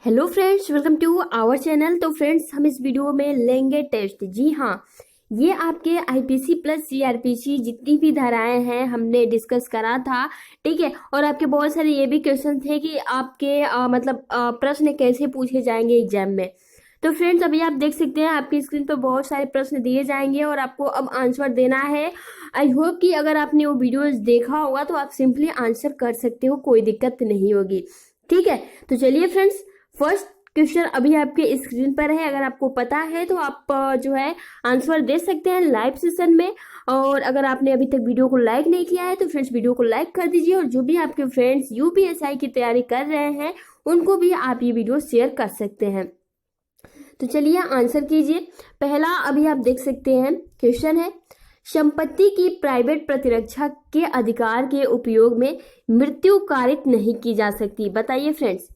Hello friends, welcome to our channel. तो friends, हम इस वीडियो में लेंगे टेस्ट। जी हाँ, ये आपके आईपीसी प्लस सीआरपीसी जितनी भी धाराएं हैं हमने डिस्कस करा था, ठीक है। और आपके बहुत सारे ये भी क्वेश्चन थे कि आपके प्रश्न कैसे पूछे जाएंगे एग्जाम में। तो फ्रेंड्स, अभी आप देख सकते हैं आपकी स्क्रीन पर बहुत सारे प्रश्न दिए जाएंगे और आपको अब आंसर देना है। आई होप कि अगर आपने वो वीडियोस देखा होगा तो आप सिंपली आंसर कर सकते हो, कोई दिक्कत नहीं होगी, ठीक है। तो चलिए फ्रेंड्स, फर्स्ट क्वेश्चन अभी आपके स्क्रीन पर है। अगर आपको पता है तो आप जो है आंसर दे सकते हैं लाइव सेशन में। और अगर आपने अभी तक वीडियो को लाइक नहीं किया है तो फ्रेंड्स वीडियो को लाइक कर दीजिए, और जो भी आपके फ्रेंड्स यूपीएसआई की तैयारी कर रहे हैं उनको भी आप ये वीडियो शेयर कर सकते हैं। तो चलिए आंसर कीजिए। पहला अभी आप देख सकते हैं क्वेश्चन है, संपत्ति की प्राइवेट प्रतिरक्षा के अधिकार के उपयोग में मृत्यु कारित नहीं की जा सकती। बताइए फ्रेंड्स,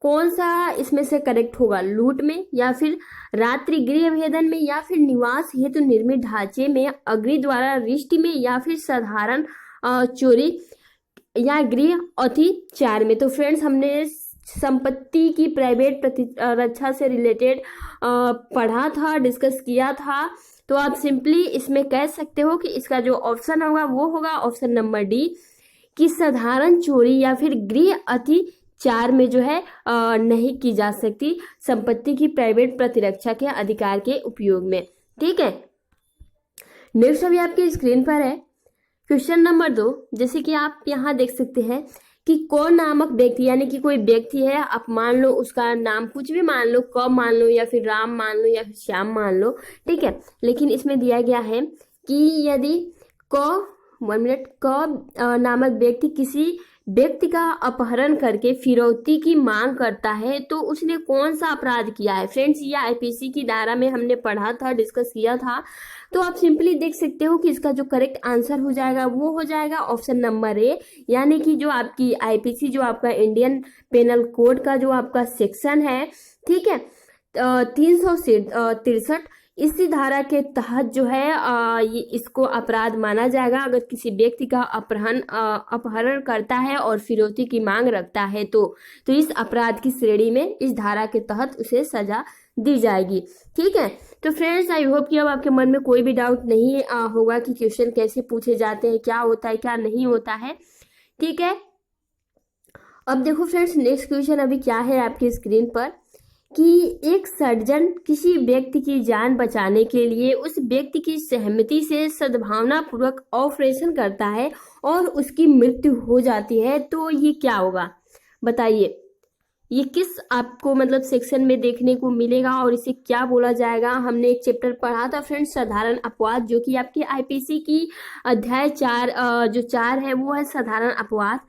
कौन सा इसमें से करेक्ट होगा? लूट में, या फिर रात्रि गृह भेदन में, या फिर निवास हेतु निर्मित ढांचे में अग्नि द्वारा रिष्ट में, या फिर साधारण चोरी या गृह अतिचार में। तो फ्रेंड्स, हमने संपत्ति की प्राइवेट प्रतिरक्षा से रिलेटेड पढ़ा था, डिस्कस किया था। तो आप सिंपली इसमें कह सकते हो कि इसका जो ऑप्शन होगा वो होगा ऑप्शन नंबर डी, कि साधारण चोरी या फिर गृह अतिचार में जो है नहीं की जा सकती संपत्ति की प्राइवेट प्रतिरक्षा के अधिकार के उपयोग में, ठीक है। नेक्स्ट अभी आपकी स्क्रीन पर है क्वेश्चन नंबर 2। जैसे कि आप यहाँ देख सकते हैं कि कौन नामक व्यक्ति, यानी कि कोई व्यक्ति है, आप मान लो उसका नाम कुछ भी मान लो, क मान लो, या फिर राम मान लो, या फिर श्याम मान लो, ठीक है। लेकिन इसमें दिया गया है कि यदि क नामक व्यक्ति किसी व्यक्ति का अपहरण करके फिरौती की मांग करता है तो उसने कौन सा अपराध किया है? फ्रेंड्स, ये आईपीसी की धारा में हमने पढ़ा था, डिस्कस किया था। तो आप सिंपली देख सकते हो कि इसका जो करेक्ट आंसर हो जाएगा वो हो जाएगा ऑप्शन नंबर ए, यानी कि जो आपकी आईपीसी, जो आपका इंडियन पेनल कोड का जो आपका सेक्शन है, ठीक है, 363, इसी धारा के तहत जो है ये इसको अपराध माना जाएगा। अगर किसी व्यक्ति का अपहरण करता है और फिरौती की मांग रखता है तो इस अपराध की श्रेणी में इस धारा के तहत उसे सजा दी जाएगी, ठीक है। तो फ्रेंड्स, आई होप कि अब आपके मन में कोई भी डाउट नहीं होगा कि क्वेश्चन कैसे पूछे जाते हैं, क्या होता है क्या नहीं होता है, ठीक है। अब देखो फ्रेंड्स, नेक्स्ट क्वेश्चन अभी क्या है आपकी स्क्रीन पर, कि एक सर्जन किसी व्यक्ति की जान बचाने के लिए उस व्यक्ति की सहमति से सद्भावना पूर्वक ऑपरेशन करता है और उसकी मृत्यु हो जाती है, तो ये क्या होगा? बताइए, ये किस आपको मतलब सेक्शन में देखने को मिलेगा और इसे क्या बोला जाएगा? हमने एक चैप्टर पढ़ा था फ्रेंड्स, साधारण अपवाद, जो कि आपकी आईपीसी की अध्याय 4 जो 4 है वो है साधारण अपवाद।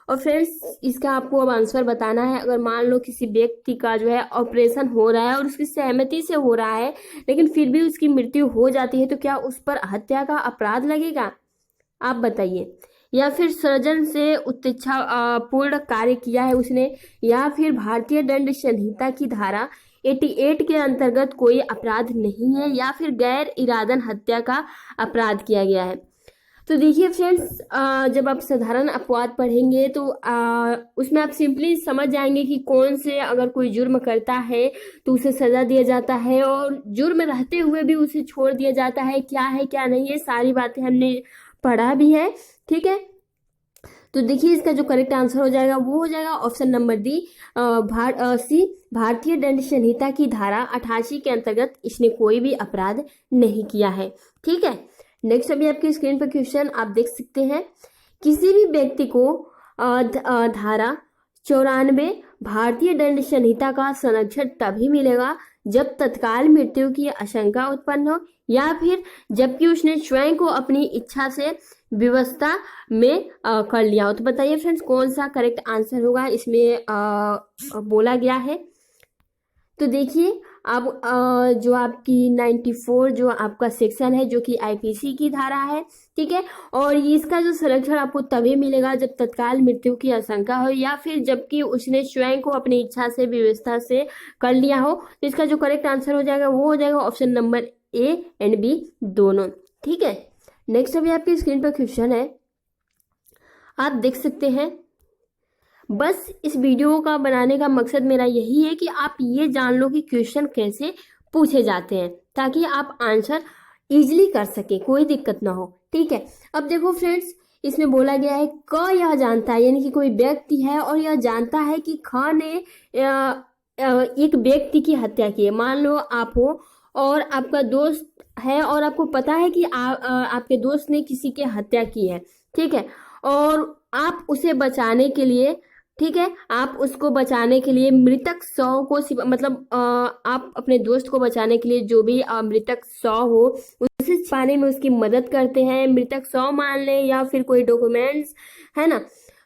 और फ्रेंड्स, इसका आपको अब आंसर बताना है। अगर मान लो किसी व्यक्ति का जो है ऑपरेशन हो रहा है और उसकी सहमति से हो रहा है, लेकिन फिर भी उसकी मृत्यु हो जाती है, तो क्या उस पर हत्या का अपराध लगेगा? आप बताइए। या फिर सृजन से उत्तेजना पूर्ण कार्य किया है उसने, या फिर भारतीय दंड संहिता की धारा 88 के अंतर्गत कोई अपराध नहीं है, या फिर गैर इरादन हत्या का अपराध किया गया है। तो देखिए फ्रेंड्स, जब आप साधारण अपवाद पढ़ेंगे तो उसमें आप सिंपली समझ जाएंगे कि कौन से, अगर कोई जुर्म करता है तो उसे सजा दिया जाता है, और जुर्म रहते हुए भी उसे छोड़ दिया जाता है, क्या नहीं, ये सारी बातें हमने पढ़ा भी है, ठीक है। तो देखिए, इसका जो करेक्ट आंसर हो जाएगा वो हो जाएगा ऑप्शन नंबर डी, भारतीय दंड संहिता की धारा 88 के अंतर्गत इसने कोई भी अपराध नहीं किया है, ठीक है। नेक्स्ट अभी आपकी स्क्रीन पर क्वेश्चन आप देख सकते हैं, किसी भी व्यक्ति को धारा 94 भारतीय दंड संहिता का संरक्षण तभी मिलेगा जब तत्काल मृत्यु की आशंका उत्पन्न हो, या फिर जबकि उसने स्वयं को अपनी इच्छा से व्यवस्था में कर लिया हो। तो बताइए फ्रेंड्स, कौन सा करेक्ट आंसर होगा इसमें बोला गया है? तो देखिए, अब जो आपकी 94 जो आपका सेक्शन है, जो कि आईपीसी की धारा है, ठीक है, और इसका जो संरक्षण आपको तभी मिलेगा जब तत्काल मृत्यु की आशंका हो, या फिर जबकि उसने स्वयं को अपनी इच्छा से व्यवस्था से कर लिया हो। तो इसका जो करेक्ट आंसर हो जाएगा वो हो जाएगा option number A and B दोनों, ठीक है। नेक्स्ट अभी आपकी स्क्रीन पर क्वेश्चन है, आप देख सकते हैं, बस इस वीडियो का बनाने का मकसद मेरा यही है कि आप ये जान लो कि क्वेश्चन कैसे पूछे जाते हैं, ताकि आप आंसर इजीली कर सके, कोई दिक्कत ना हो। ठीक है, अब देखो फ्रेंड्स, इसमें बोला गया है क यह जानता है, यानी कि कोई व्यक्ति है और यह जानता है कि ख ने एक व्यक्ति की हत्या की है। मान लो आप हो और आपका दोस्त है और आपको पता है कि आपके दोस्त ने किसी की हत्या की है। ठीक है, और आप उसे बचाने के लिए, ठीक है, आप उसको बचाने के लिए मृतक शव को मतलब आप अपने दोस्त को बचाने के लिए जो भी मृतक शव हो उसे पाने में उसकी मदद करते हैं। मृतक शव मान ले या फिर कोई डॉक्यूमेंट्स है ना,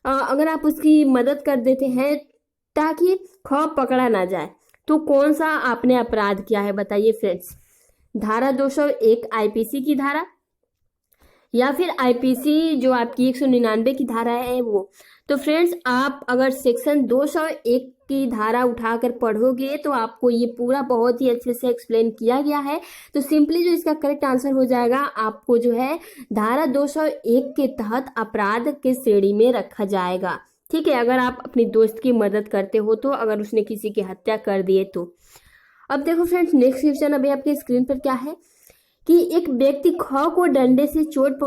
अगर आप उसकी मदद कर देते हैं ताकि खौफ पकड़ा ना जाए, तो कौन सा आपने अपराध किया है बताइए फ्रेंड्स। धारा 201 आईपीसी की धारा, या फिर आईपीसी जो आपकी 199 की धारा है वो। तो फ्रेंड्स, आप अगर सेक्शन 201 की धारा उठाकर पढ़ोगे तो आपको ये पूरा बहुत ही अच्छे से एक्सप्लेन किया गया है। तो सिंपली जो इसका करेक्ट आंसर हो जाएगा, आपको जो है धारा 201 के तहत अपराध के श्रेणी में रखा जाएगा। ठीक है, अगर आप अपनी दोस्त की मदद करते हो तो, अगर उसने किसी की हत्या कर दिए तो। अब देखो फ्रेंड्स, नेक्स्ट क्वेश्चन अभी आपके स्क्रीन पर क्या है कि एक व्यक्ति ख को डंडे से चोट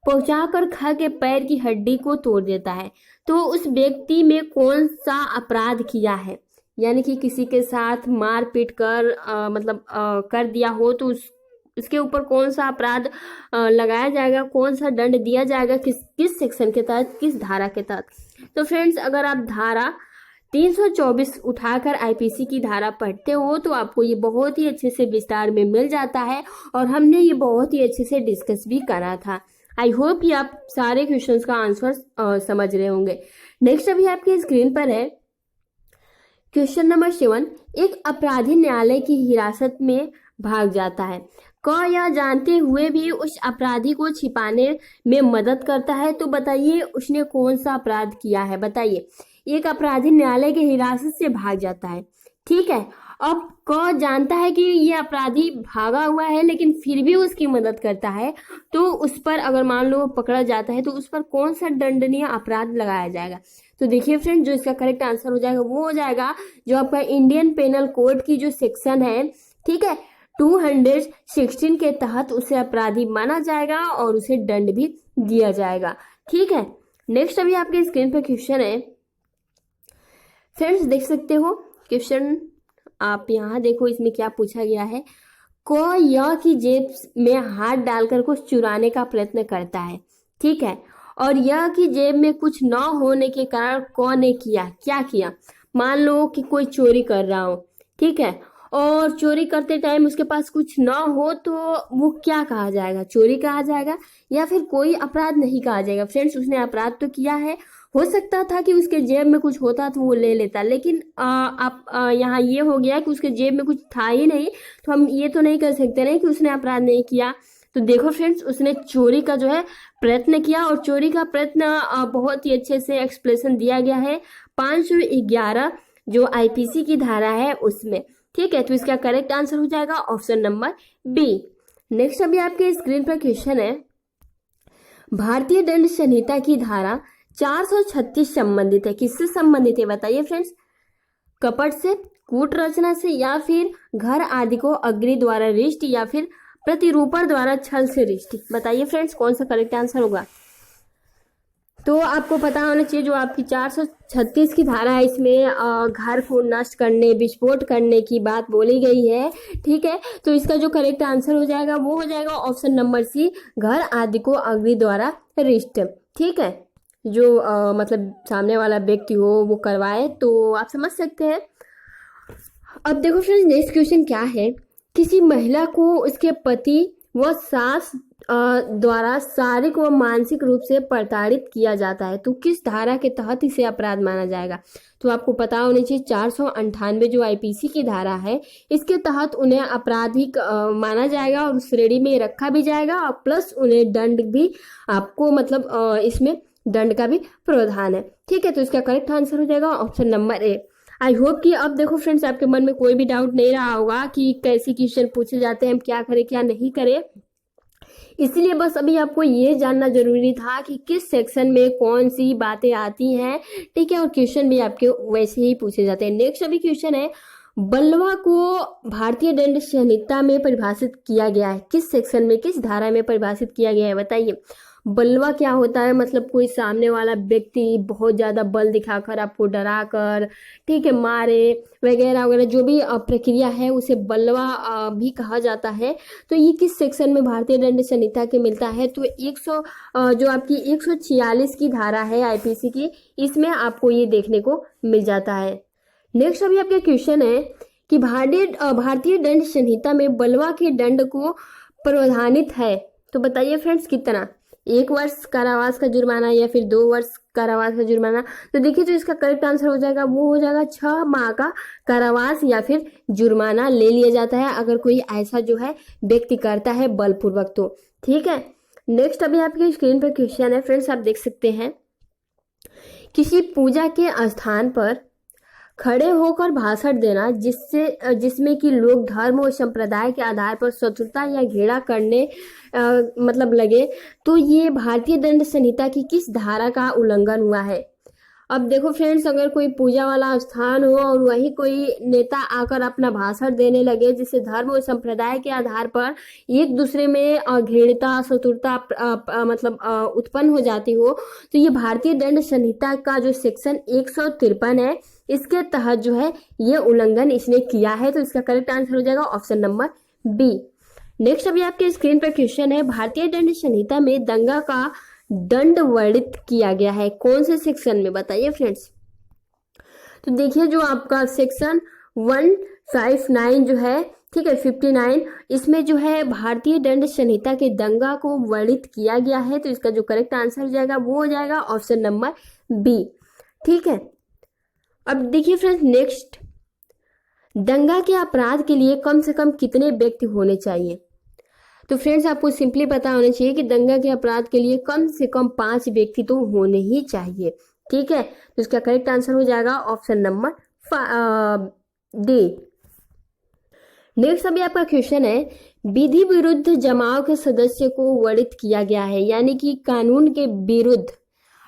पहुंचाकर ख के पैर की हड्डी को तोड़ देता है, तो उस व्यक्ति में कौन सा अपराध किया है। यानी कि किसी के साथ मार पीट कर कर दिया हो तो उसके ऊपर कौन सा अपराध लगाया जाएगा, कौन सा दंड दिया जाएगा, किस सेक्शन के तहत, किस धारा के तहत। तो फ्रेंड्स, अगर आप धारा 324 उठाकर आईपीसी की धारा पढ़ते हो तो आपको ये बहुत ही अच्छे से विस्तार में मिल जाता है, और हमने ये बहुत ही अच्छे से डिस्कस भी करा था। आई होप कि आप सारे क्वेश्चंस का आंसर समझ रहे होंगे। नेक्स्ट अभी आपके स्क्रीन पर है क्वेश्चन नंबर 7। एक अपराधी न्यायालय की हिरासत में भाग जाता है। क यह जानते हुए भी उस अपराधी को छिपाने में मदद करता है, तो बताइए उसने कौन सा अपराध किया है। बताइए, एक अपराधी न्यायालय की हिरासत से भाग जाता है। ठीक है, अब क जानता है कि ये अपराधी भागा हुआ है लेकिन फिर भी उसकी मदद करता है, तो उस पर अगर मान लो पकड़ा जाता है तो उस पर कौन सा दंडनीय अपराध लगाया जाएगा। तो देखिए फ्रेंड, जो इसका करेक्ट आंसर हो जाएगा वो हो जाएगा जो आपका इंडियन पेनल कोड की जो सेक्शन है, ठीक है, 216 के तहत उसे अपराधी माना जाएगा और उसे दंड भी दिया जाएगा। ठीक है, नेक्स्ट अभी आपके स्क्रीन पर क्वेश्चन है फ्रेंड्स, देख सकते हो क्वेश्चन, आप यहाँ देखो इसमें क्या पूछा गया है। क य की जेब में हाथ डालकर कुछ चुराने का प्रयत्न करता है। ठीक है, और यह की जेब में कुछ न होने के कारण क ने क्या किया। मान लो कि कोई चोरी कर रहा हो, ठीक है, और चोरी करते टाइम उसके पास कुछ ना हो तो वो क्या कहा जाएगा, चोरी कहा जाएगा या फिर कोई अपराध नहीं कहा जाएगा। फ्रेंड्स, उसने अपराध तो किया है, हो सकता था कि उसके जेब में कुछ होता तो वो ले लेता, लेकिन आप यहाँ ये हो गया कि उसके जेब में कुछ था ही नहीं, तो हम ये तो नहीं कर सकते नहीं कि उसने अपराध नहीं किया। तो देखो फ्रेंड्स, उसने चोरी का जो है प्रयत्न किया, और चोरी का प्रयत्न बहुत ही अच्छे से एक्सप्लेनेशन दिया गया है 511 जो आईपीसी की धारा है उसमें। ठीक है, तो इसका करेक्ट आंसर हो जाएगा ऑप्शन नंबर बी। नेक्स्ट अभी आपके स्क्रीन पर क्वेश्चन है, भारतीय दंड संहिता की धारा 436 संबंधित है, किससे संबंधित है बताइए फ्रेंड्स। कपट से, कूट रचना से, या फिर घर आदि को अग्नि द्वारा रिष्ट, या फिर प्रतिरूपण द्वारा छल से रिष्ट। बताइए फ्रेंड्स, कौन सा करेक्ट आंसर होगा। तो आपको पता होना चाहिए जो आपकी 436 की धारा है, इसमें घर को नष्ट करने, विस्फोट करने की बात बोली गई है। ठीक है, तो इसका जो करेक्ट आंसर हो जाएगा वो हो जाएगा ऑप्शन नंबर सी, घर आदि को अग्नि द्वारा रिष्ट। ठीक है, जो मतलब सामने वाला व्यक्ति हो वो करवाए, तो आप समझ सकते हैं। अब देखो फ्रेंड्स, नेक्स्ट क्वेश्चन क्या है, किसी महिला को उसके पति व सास द्वारा शारीरिक व मानसिक रूप से प्रताड़ित किया जाता है, तो किस धारा के तहत इसे अपराध माना जाएगा। तो आपको पता होनी चाहिए 498 जो आईपीसी की धारा है, इसके तहत उन्हें आपराधिक माना जाएगा और उस श्रेणी में रखा भी जाएगा, और प्लस उन्हें दंड भी आपको मतलब इसमें दंड का भी प्रावधान है। ठीक है, तो इसका करेक्ट आंसर हो जाएगा option number A. I hope कि अब देखो फ्रेंड्स, आपके मन में कोई भी डाउट नहीं रहा होगा कि कैसे क्वेश्चन पूछे जाते हैं, हम क्या करें क्या नहीं करें। इसलिए बस अभी आपको ये जानना जरूरी था कि किस सेक्शन में कौन सी बातें आती हैं, ठीक है। और क्वेश्चन भी आपके वैसे ही पूछे जाते हैं। नेक्स्ट अभी क्वेश्चन है, बलवा को भारतीय दंड संहिता में परिभाषित किया गया है, किस सेक्शन में, किस धारा में परिभाषित किया गया है, बताइए। बलवा क्या होता है, मतलब कोई सामने वाला व्यक्ति बहुत ज्यादा बल दिखाकर आपको डरा कर, ठीक है, मारे वगैरह वगैरह, जो भी प्रक्रिया है उसे बलवा भी कहा जाता है। तो ये किस सेक्शन में भारतीय दंड संहिता के मिलता है, तो 100 जो आपकी 146 की धारा है आईपीसी की, इसमें आपको ये देखने को मिल जाता है। नेक्स्ट अभी आपका क्वेश्चन है कि भारतीय दंड संहिता में बलवा के दंड को प्रावधानित है, तो बताइए फ्रेंड्स कितना, 1 वर्ष कारावास का जुर्माना या फिर 2 वर्ष कारावास का जुर्माना। तो देखिए जो इसका करेक्ट आंसर हो जाएगा वो हो जाएगा 6 माह का कारावास या फिर जुर्माना ले लिया जाता है अगर कोई ऐसा जो है व्यक्ति करता है बलपूर्वक तो, ठीक है। नेक्स्ट अभी आपके स्क्रीन पर क्वेश्चन है फ्रेंड्स, आप देख सकते हैं, किसी पूजा के स्थान पर खड़े होकर भाषण देना जिसमें कि लोग धर्म और संप्रदाय के आधार पर शत्रुता या घृणा करने मतलब लगे, तो ये भारतीय दंड संहिता की किस धारा का उल्लंघन हुआ है। अब देखो फ्रेंड्स, अगर कोई पूजा वाला स्थान हो और वही कोई नेता आकर अपना भाषण देने लगे जिससे धर्म और संप्रदाय के आधार पर एक दूसरे में घृणता शत्रुता मतलब उत्पन्न हो जाती हो, तो ये भारतीय दंड संहिता का जो सेक्शन 153 है इसके तहत जो है ये उल्लंघन इसने किया है। तो इसका करेक्ट आंसर हो जाएगा ऑप्शन नंबर बी। नेक्स्ट अभी आपके स्क्रीन पर क्वेश्चन है, भारतीय दंड संहिता में दंगा का दंड वर्णित किया गया है, कौन से सेक्शन में, बताइए फ्रेंड्स। तो देखिए जो आपका सेक्शन 159 जो है, ठीक है, 59, इसमें जो है भारतीय दंड संहिता के दंगा को वर्णित किया गया है। तो इसका जो करेक्ट आंसर हो जाएगा वो हो जाएगा ऑप्शन नंबर बी, ठीक है। अब देखिए फ्रेंड्स, नेक्स्ट, दंगा के अपराध के लिए कम से कम कितने व्यक्ति होने चाहिए। तो फ्रेंड्स आपको सिंपली पता होना चाहिए कि दंगा के अपराध के लिए कम से कम 5 व्यक्ति तो होने ही चाहिए, ठीक है। तो इसका करेक्ट आंसर हो जाएगा ऑप्शन नंबर डी। नेक्स्ट अभी आपका क्वेश्चन है, विधि विरुद्ध जमाव के सदस्य को वर्णित किया गया है, यानी कि कानून के विरुद्ध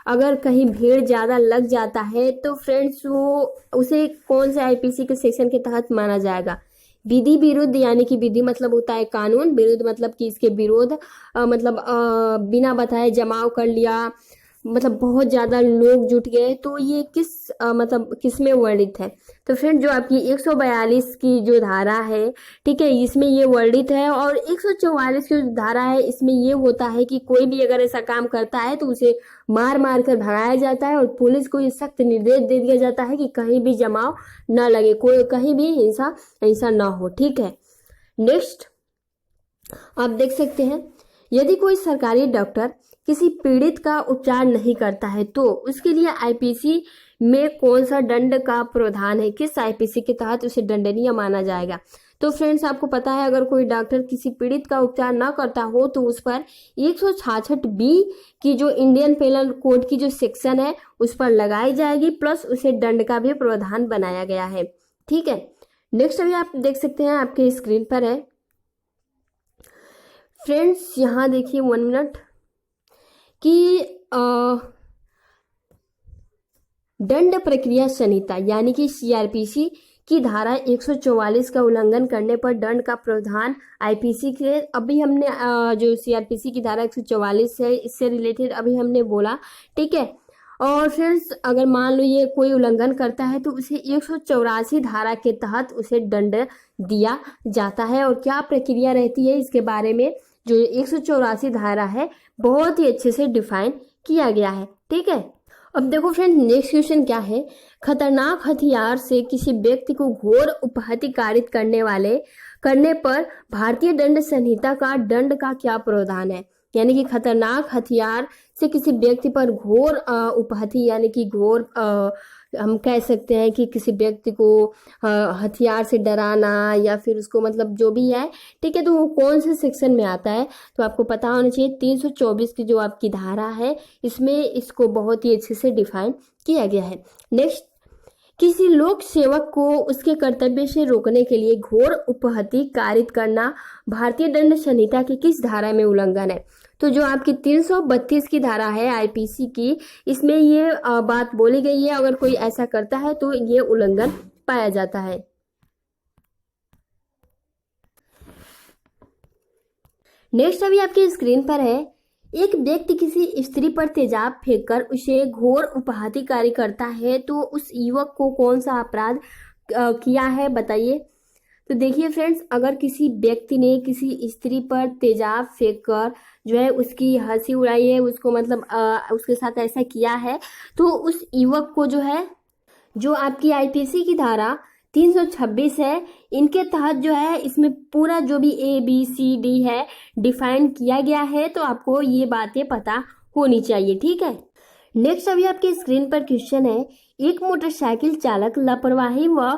अगर कहीं भीड़ ज्यादा लग जाता है तो फ्रेंड्स वो उसे कौन से आईपीसी के सेक्शन के तहत माना जाएगा। विधि विरुद्ध यानी कि विधि मतलब होता है कानून, विरुद्ध मतलब कि इसके विरोध मतलब बिना बताए जमाव कर लिया, मतलब बहुत ज्यादा लोग जुट गए, तो ये किस मतलब किस में वर्णित है। तो फ्रेंड जो आपकी 142 की जो धारा है, ठीक है, इसमें ये वर्णित है। और 144 की जो धारा है इसमें ये होता है कि कोई भी अगर ऐसा काम करता है तो उसे मार मार कर भगाया जाता है और पुलिस को ये सख्त निर्देश दे दिया जाता है कि कहीं भी जमाव न लगे, कोई कहीं भी हिंसा न हो, ठीक है। नेक्स्ट आप देख सकते हैं, यदि कोई सरकारी डॉक्टर किसी पीड़ित का उपचार नहीं करता है तो उसके लिए आईपीसी में कौन सा दंड का प्रावधान है, किस आईपीसी के तहत उसे दंडनीय माना जाएगा। तो फ्रेंड्स आपको पता है, अगर कोई डॉक्टर किसी पीड़ित का उपचार न करता हो तो उस पर 166 बी की जो इंडियन पेनल कोड की जो सेक्शन है उस पर लगाई जाएगी, प्लस उसे दंड का भी प्रावधान बनाया गया है, ठीक है। नेक्स्ट अभी आप देख सकते हैं, आपके स्क्रीन पर है फ्रेंड्स, यहाँ देखिए 1 मिनट कि दंड प्रक्रिया संहिता यानी कि सीआरपीसी की धारा 144 का उल्लंघन करने पर दंड का प्रावधान आईपीसी के, अभी हमने जो सीआरपीसी की धारा 144 है इससे रिलेटेड अभी हमने बोला, ठीक है। और फ्रेंड्स अगर मान लो ये कोई उल्लंघन करता है तो उसे 184 धारा के तहत उसे दंड दिया जाता है। और क्या प्रक्रिया रहती है इसके बारे में जो 184 धारा है बहुत ही अच्छे से डिफाइन किया गया है, ठीक है। अब देखो फ्रेंड, नेक्स्ट क्वेश्चन क्या है, खतरनाक हथियार से किसी व्यक्ति को घोर उपहति कारित करने पर भारतीय दंड संहिता का दंड का क्या प्रावधान है। यानी कि खतरनाक हथियार से किसी व्यक्ति पर घोर उपहति यानी कि घोर हम कह सकते हैं कि किसी व्यक्ति को हथियार से डराना या फिर उसको मतलब जो भी है, ठीक है, तो वो कौन से सेक्शन में आता है। तो आपको पता होना चाहिए 324 की जो आपकी धारा है इसमें इसको बहुत ही अच्छे से डिफाइन किया गया है। नेक्स्ट, किसी लोक सेवक को उसके कर्तव्य से रोकने के लिए घोर उपहति कारित करना भारतीय दंड संहिता की किस धारा में उल्लंघन है? तो जो आपकी 332 की धारा है आईपीसी की, इसमें ये बात बोली गई है, अगर कोई ऐसा करता है तो ये उल्लंघन पाया जाता है। नेक्स्ट अभी आपकी स्क्रीन पर है, एक व्यक्ति किसी स्त्री पर तेजाब फेंककर उसे घोर उपहातिकारी करता है तो उस युवक को कौन सा अपराध किया है बताइए। तो देखिए फ्रेंड्स, अगर किसी व्यक्ति ने किसी स्त्री पर तेजाब फेंककर जो है उसकी हंसी उड़ाई है, उसको मतलब उसके साथ ऐसा किया है, तो उस युवक को जो है, जो आपकी आईपीसी की धारा 326 है, इनके तहत जो है इसमें पूरा जो भी ABCD है डिफाइन किया गया है, तो आपको ये बातें पता होनी चाहिए, ठीक है। नेक्स्ट अभी आपके स्क्रीन पर क्वेश्चन है, एक मोटरसाइकिल चालक लापरवाही व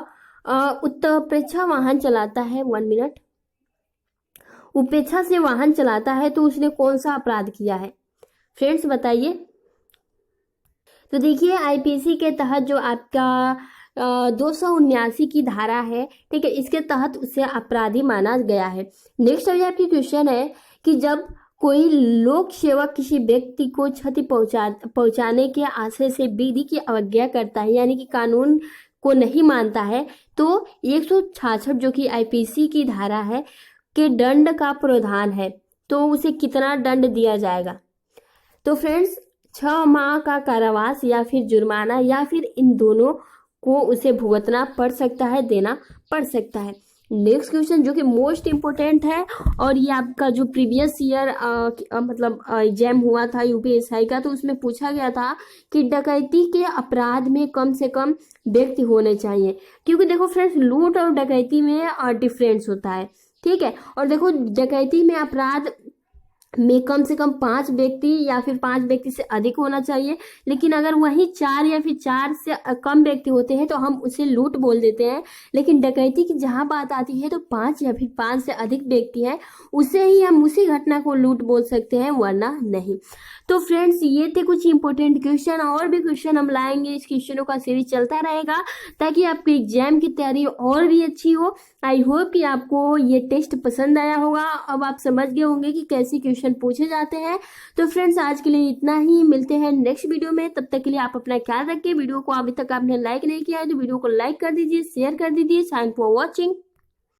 उत्प्रेक्षा वाहन चलाता है, 1 मिनट, उपेक्षा से वाहन चलाता है तो उसने कौन सा अपराध किया है? फ्रेंड्स बताइए। तो देखिए आईपीसी के तहत जो आपका 279 की धारा है, ठीक है, इसके तहत उसे अपराधी माना गया है। नेक्स्ट अभी आपकी क्वेश्चन है कि जब कोई लोक सेवक किसी व्यक्ति को क्षति पहुंचाने के आशय से विधि की अवज्ञा करता है, यानी कि कानून को नहीं मानता है, तो 166 जो कि आईपीसी की धारा है के दंड का प्रावधान है, तो उसे कितना दंड दिया जाएगा? तो फ्रेंड्स 6 माह का कारावास या फिर जुर्माना या फिर इन दोनों को उसे भुगतना पड़ सकता है, देना पड़ सकता है। नेक्स्ट क्वेश्चन जो कि मोस्ट इम्पोर्टेंट है, और ये आपका जो प्रीवियस ईयर मतलब एग्जाम हुआ था यूपीएसआई का, तो उसमें पूछा गया था कि डकैती के अपराध में कम से कम व्यक्ति होने चाहिए, क्योंकि देखो फ्रेंड्स लूट और डकैती में डिफरेंस होता है, ठीक है। और देखो डकैती में अपराध में कम से कम 5 व्यक्ति या फिर 5 व्यक्ति से अधिक होना चाहिए, लेकिन अगर वही 4 या फिर 4 से कम व्यक्ति होते हैं तो हम उसे लूट बोल देते हैं। लेकिन डकैती की जहां बात आती है तो 5 या फिर 5 से अधिक व्यक्ति हैं, उसे ही हम उसी घटना को लूट बोल सकते हैं, वरना नहीं। तो फ्रेंड्स ये थे कुछ इंपॉर्टेंट क्वेश्चन, और भी क्वेश्चन हम लाएंगे, इस क्वेश्चनों का सीरीज चलता रहेगा ताकि आपकी एग्जाम की तैयारी और भी अच्छी हो। आई होप कि आपको ये टेस्ट पसंद आया होगा, अब आप समझ गए होंगे कि कैसे क्वेश्चन पूछे जाते हैं। तो फ्रेंड्स आज के लिए इतना ही, मिलते हैं नेक्स्ट वीडियो में, तब तक के लिए आप अपना ख्याल रखिए। वीडियो को अभी तक आपने लाइक नहीं किया है तो वीडियो को लाइक कर दीजिए, शेयर कर दीजिए। Thank for watching.